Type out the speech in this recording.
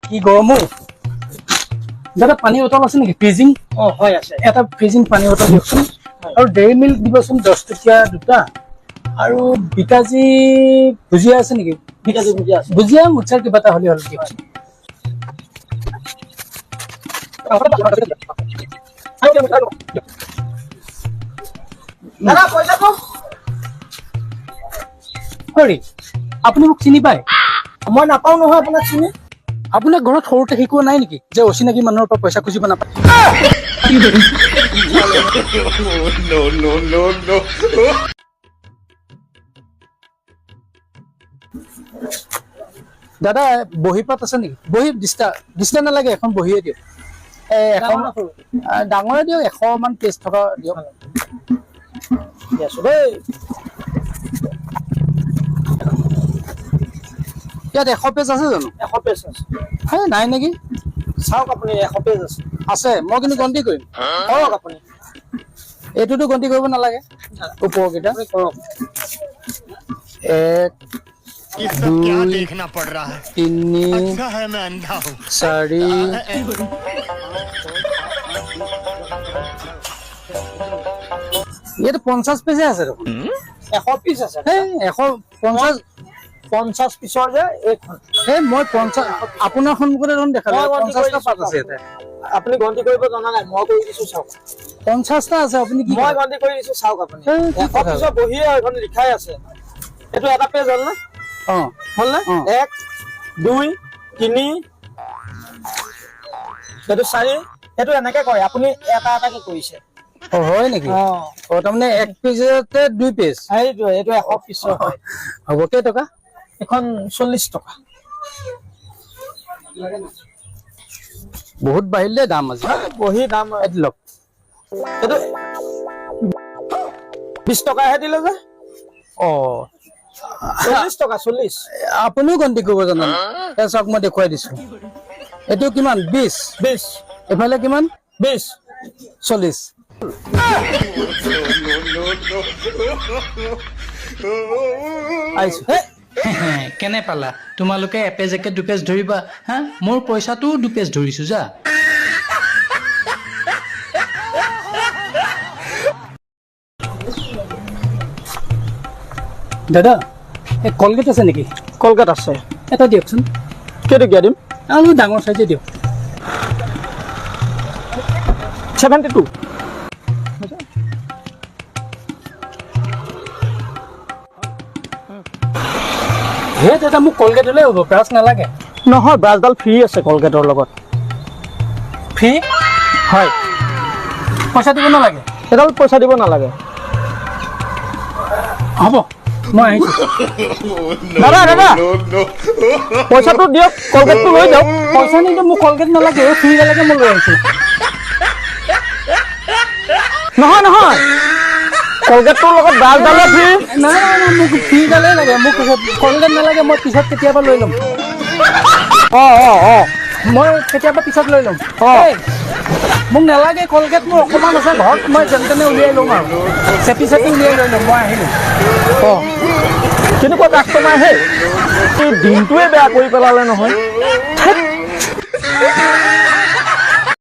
কি গৰমো দাদা পানী বটল আছে নেকি ফ্ৰিজিং হয় আছে এটা ফ্ৰিজিং পানী বটল দিয়কচোন আৰু ডেইৰী মিল্ক দিবচোন 10 টকীয়া দুটা আৰু বিকাজি ভুজিয়া আছে নেকি বিকাজি ভুজিয়া আছে ভুজিয়া মুছাৰ কিবা এটা হলি হল দিয়কচোন দাদা পইচা কম হৰি আপুনি মোক চিনি পায় মই নাপাওঁ নহয় আপোনাক চিনি আপোনাৰ ঘৰত সৰুতে শিকোৱা নাই নেকি যে অচিনাকি মানুহৰ পৰা পইচা খুজিব নাপায় দাদা বহি পাত আছে নেকি বহি দিষ্টা নালাগে এখন বহিয়ে দিয়ক এখন ডাঙৰে দিয়ক 100 মান পেজ থকা দিয়ক দেই ইয়াত 100 পেজ আছে জানো 100 পেজ আছে হে নাই নেকি চাওক আপুনি 100 পেজ আছে আছে মই কিন্তু গন্তি কৰিম কৰক আপুনি এইটোতো গন্তি কৰিব নালাগে ওপৰকেইটা কৰক এক ये सब क्या देखना पड़ रहा है 3 अच्छा है मैं अंधा हूँ 4 ইয়াত 50 পেজে আছে দেখোন 100 পিচ আছে হে 150 50 পিছৰ যে এইখন হে মই 50 আপোনাৰ সন্মুখতে দেখোন দেখালো 50টা পাত আছে ইয়াতে আপুনি গন্তি কৰিব জনা নাই মই কৰি দিছো চাওক 50টা আছে আপুনি কি মই গন্তি কৰি দিছো চাওক আপুনি এই কি 100 কথা? পিছৰ বহিয়ে এখন লিখাই আছে এইটো এটা পেজ হ'ল না অ হ'ল না অ। 1 2 3 এইটো 4 এইটো এনেকে কয় আপুনি এটা এটাকে কৰিছে অ হয় নেকি অ তাৰমানে এক পেজতে 2 পেজ এইটো 100 পিছৰ হয় হ'ব কেই টকা এখন 40 টকা বহুত বাঢ়িলে দাম আজি বহি দাম এইটো লওক এইটো 20 টকাহে দিলে যে অ 40 টকা 40 আপুনিও গন্তি কৰিব জানে এই চাওক মই দেখুৱাই দিছো এইটো কিমান 20 20 এফালে কিমান 20 40 আইছো কেনে পালা তোমালোকে এপেজ একে দুপেজ ধৰিবা হা মোৰ পইচাটো দুপেজ ধৰিছো যা দাদা এই কলগেট আছে নেকি কলকাতা আছে এটা দিয়কচোন কেইটকীয়া দিম আৰু ডাঙৰ চাইজে দিয়ক 72 হে দাদা মোক কলগেট হ'লে হ'ব ব্ৰাছ নালাগে নহয় ব্ৰাছডাল ফ্ৰী আছে কলগেটৰ লগত ফ্ৰী হয় পইচা দিব নালাগে এডাল পইচা দিব নালাগে হ'ব মই আহিছো দাদা দাদা পইচাটো দিয়ক কলগেটটো লৈ যাওক পইচা নিদিওঁ মোক কলগেট নালাগে ফ্ৰী লাগে মই লৈ আহিছো নহয় নহয় কলগেটটোৰ লগত ব্ৰাছডালে ফ্ৰী নাই নাই নাই মোক ফ্ৰী গালেই লাগে মোক কলগেট নালাগে মই পিছত কেতিয়াবা লৈ ল'ম মই কেতিয়াবা পিছত লৈ ল'ম এই, মোক নালাগে কলগেট মোৰ অকণমান আছে ঘৰত মই যেনে তেনে উলিয়াই ল'ম আৰু চেপি চেপি উলিয়াই লৈ ল'ম মই আহিলোঁ কেনেকুৱা কাষ্টমাৰ হে দিনটোৱে বেয়া কৰি পেলালে নহয়